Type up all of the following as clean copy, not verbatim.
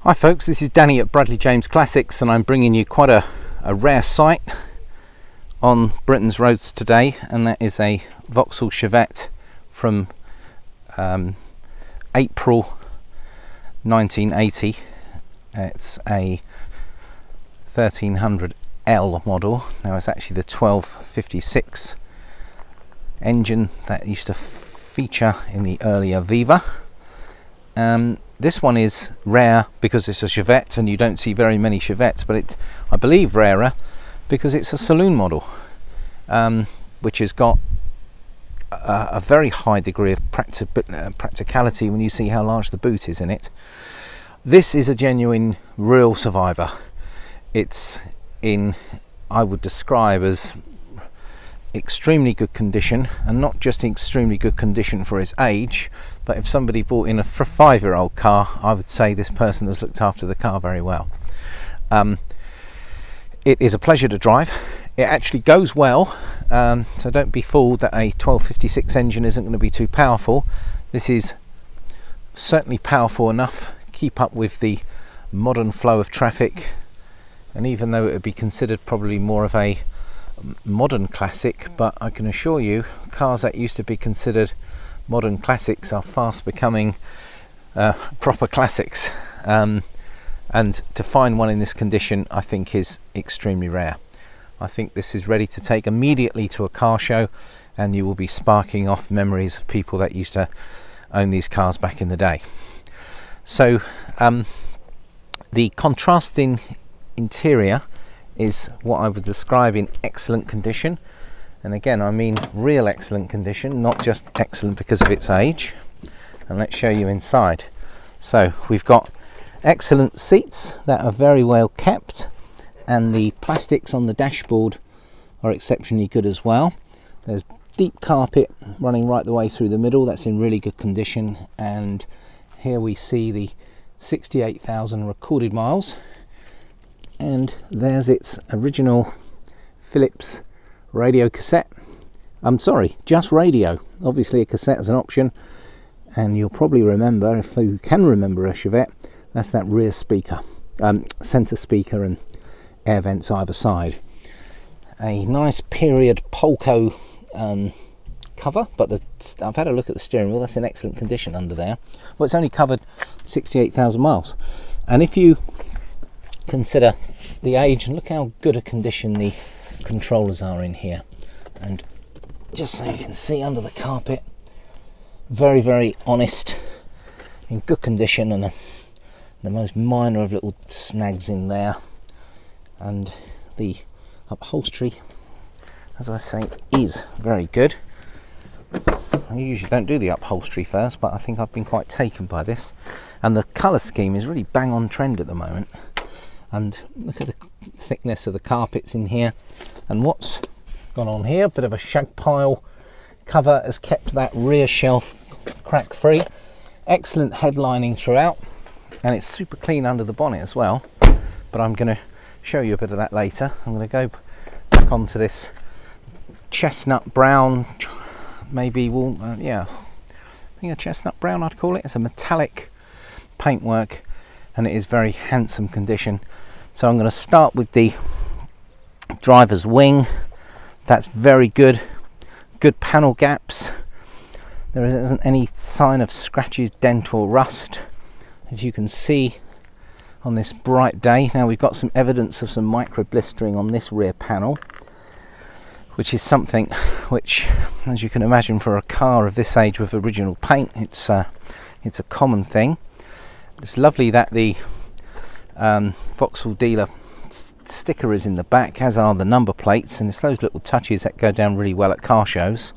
Hi folks, this is Danny at Bradley James Classics, and I'm bringing you quite a rare sight on Britain's roads today, and that is a Vauxhall Chevette from April 1980. It's a 1300L model. Now it's actually the 1256 engine that used to feature in the earlier Viva. This one is rare because it's a Chevette, and you don't see very many Chevettes, but it's, I believe, rarer because it's a saloon model, which has got a very high degree of practicality when you see how large the boot is in it. This is a genuine real survivor. It's in, I would describe as extremely good condition, and not just extremely good condition for its age, but if somebody bought in a 5-year-old car, I would say this person has looked after the car very well. It is a pleasure to drive. It actually goes well, so don't be fooled that a 1256 engine isn't going to be too powerful. This is certainly powerful enough to keep up with the modern flow of traffic, and even though it would be considered probably more of a modern classic, but I can assure you cars that used to be considered modern classics are fast becoming proper classics, and to find one in this condition I think is extremely rare. I think this is ready to take immediately to a car show, and you will be sparking off memories of people that used to own these cars back in the day. So the contrasting interior is what I would describe in excellent condition, and again I mean real excellent condition, not just excellent because of its age. And let's show you inside. So we've got excellent seats that are very well kept, and the plastics on the dashboard are exceptionally good as well. There's deep carpet running right the way through the middle, that's in really good condition, and here we see the 68,000 recorded miles. And there's its original Philips radio cassette. I'm sorry, just radio. Obviously a cassette is an option, and you'll probably remember, if you can remember a Chevette, that's that rear speaker, centre speaker and air vents either side. A nice period Polko cover, but I've had a look at the steering wheel, that's in excellent condition under there. Well, it's only covered 68,000 miles, and if you consider the age, and look how good a condition the controllers are in here, and just so you can see under the carpet, very, very honest, in good condition, and the most minor of little snags in there. And the upholstery, as I say, is very good. I usually don't do the upholstery first, but I think I've been quite taken by this, and the colour scheme is really bang on trend at the moment. And look at the thickness of the carpets in here, and what's gone on here, a bit of a shag pile cover has kept that rear shelf crack free. Excellent headlining throughout, and it's super clean under the bonnet as well, but I'm going to show you a bit of that later. I'm going to go back onto this chestnut brown, maybe yeah, I think a chestnut brown I'd call it. It's a metallic paintwork, and it is very handsome condition. So I'm going to start with the driver's wing. That's very good panel gaps. There isn't any sign of scratches, dent or rust, if you can see on this bright day. Now we've got some evidence of some micro blistering on this rear panel, which is something which, as you can imagine, for a car of this age with original paint, it's a common thing. It's lovely that the Vauxhall dealer sticker is in the back, as are the number plates, and it's those little touches that go down really well at car shows.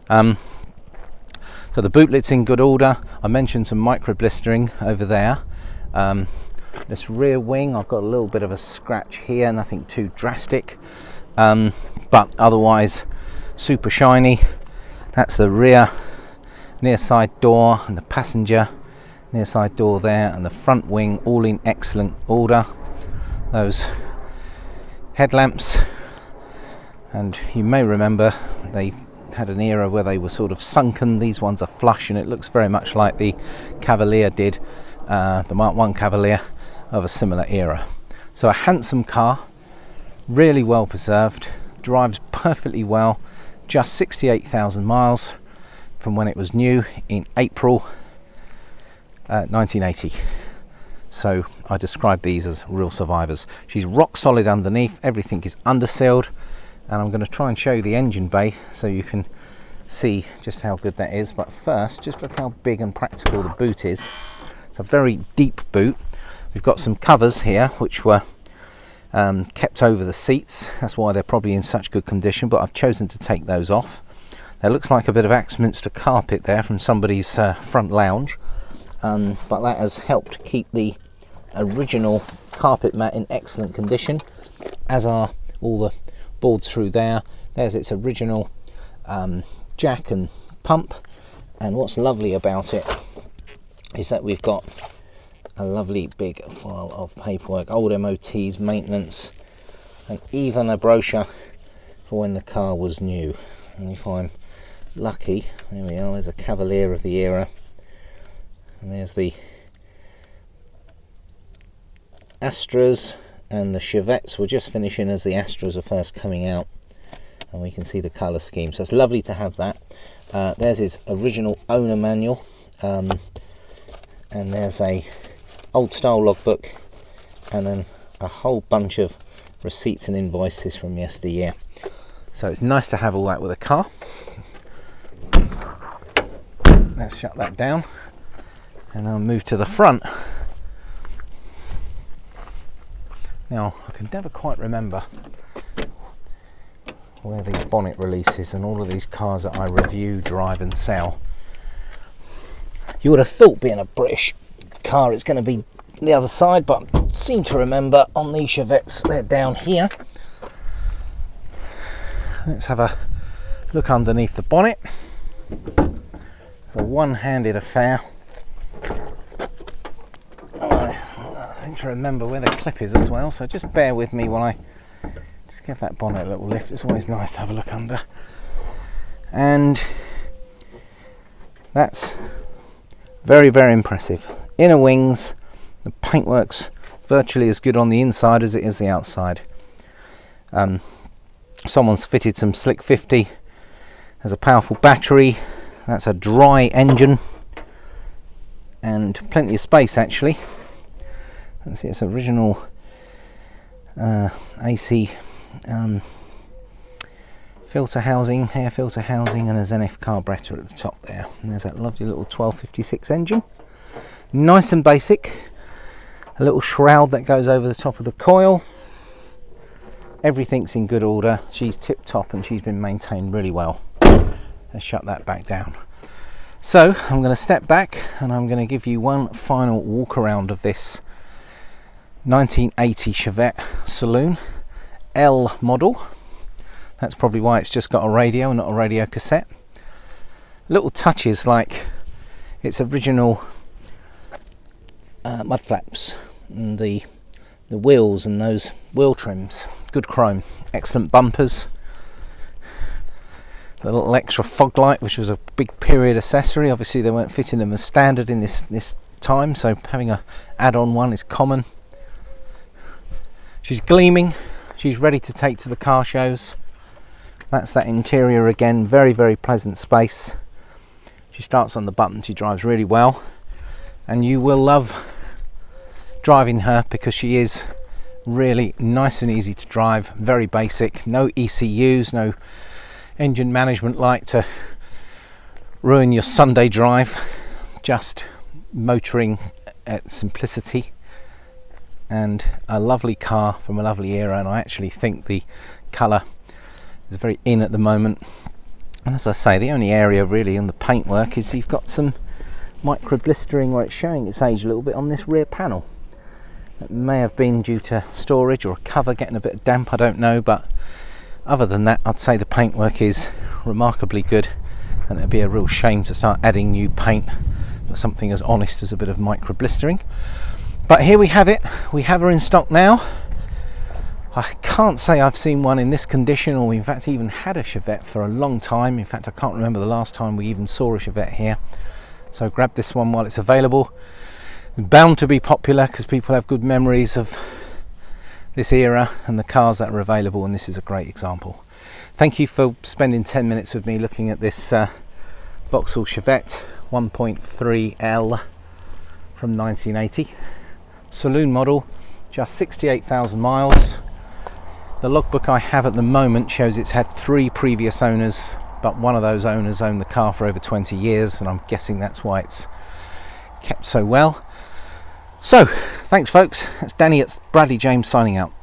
So the bootlit's in good order. I mentioned some micro blistering over there. This rear wing, I've got a little bit of a scratch here, nothing too drastic, but otherwise super shiny. That's the rear near side door, and the passenger near side door there, and the front wing all in excellent order. Those headlamps, and you may remember they had an era where they were sort of sunken. These ones are flush, and it looks very much like the Cavalier did, the Mark 1 Cavalier of a similar era. So a handsome car, really well preserved, drives perfectly well, just 68,000 miles from when it was new in April 1980. So I describe these as real survivors. She's rock solid underneath, everything is undersealed, and I'm going to try and show you the engine bay so you can see just how good that is. But first, just look how big and practical the boot is. It's a very deep boot. We've got some covers here which were kept over the seats. That's why they're probably in such good condition, but I've chosen to take those off. There looks like a bit of Axminster carpet there from somebody's front lounge, but that has helped keep the original carpet mat in excellent condition, as are all the boards through there. There's its original jack and pump, and what's lovely about it is that we've got a lovely big file of paperwork, old MOTs, maintenance, and even a brochure for when the car was new. And if I'm lucky, there we are, there's a Cavalier of the era, and there's the Astras, and the Chevettes were just finishing as the Astras are first coming out, and we can see the colour scheme, so it's lovely to have that. There's his original owner manual, and there's a old style logbook, and then a whole bunch of receipts and invoices from yesteryear. So it's nice to have all that with a car. Let's shut that down, and I'll move to the front. Now, I can never quite remember where the bonnet release is and all of these cars that I review, drive and sell. You would have thought, being a British car, it's going to be the other side, but I seem to remember on these Chevettes they're down here. Let's have a look underneath the bonnet. It's a one-handed affair. I think to remember where the clip is as well, so just bear with me while I just give that bonnet a little lift. It's always nice to have a look under. And that's very, very impressive. Inner wings, the paintwork's virtually as good on the inside as it is the outside. Someone's fitted some Slick 50 as a powerful battery. That's a dry engine and plenty of space actually. Let's see, it's original AC filter housing, air filter housing, and a Zenith carburetor at the top there. And there's that lovely little 1256 engine. Nice and basic. A little shroud that goes over the top of the coil. Everything's in good order. She's tip top and she's been maintained really well. Let's shut that back down. So I'm going to step back and I'm going to give you one final walk around of this 1980 Chevette Saloon L model. That's probably why it's just got a radio and not a radio cassette. Little touches like its original mud flaps and the wheels and those wheel trims, good chrome, excellent bumpers, the little extra fog light, which was a big period accessory. Obviously they weren't fitting them as standard in this time, so having a add-on one is common. She's gleaming, she's ready to take to the car shows. That's that interior again, very, very pleasant space. She starts on the button, she drives really well, and you will love driving her because she is really nice and easy to drive, very basic, no ECUs, no engine management light to ruin your Sunday drive, just motoring at simplicity. And a lovely car from a lovely era, and I actually think the colour is very in at the moment. And as I say, the only area really on the paintwork is you've got some micro blistering where it's showing its age a little bit on this rear panel. It may have been due to storage or a cover getting a bit of damp, I don't know, but other than that I'd say the paintwork is remarkably good, and it'd be a real shame to start adding new paint for something as honest as a bit of micro blistering. But here we have it, we have her in stock now. I can't say I've seen one in this condition, or in fact even had a Chevette for a long time. In fact, I can't remember the last time we even saw a Chevette here. So grab this one while it's available. It's bound to be popular because people have good memories of this era and the cars that are available, and this is a great example. Thank you for spending 10 minutes with me looking at this Vauxhall Chevette 1.3L from 1980. Saloon model, just 68,000 miles. The logbook I have at the moment shows it's had 3 previous owners, but one of those owners owned the car for over 20 years, and I'm guessing that's why it's kept so well. So, thanks folks, that's Danny at Bradley James signing out.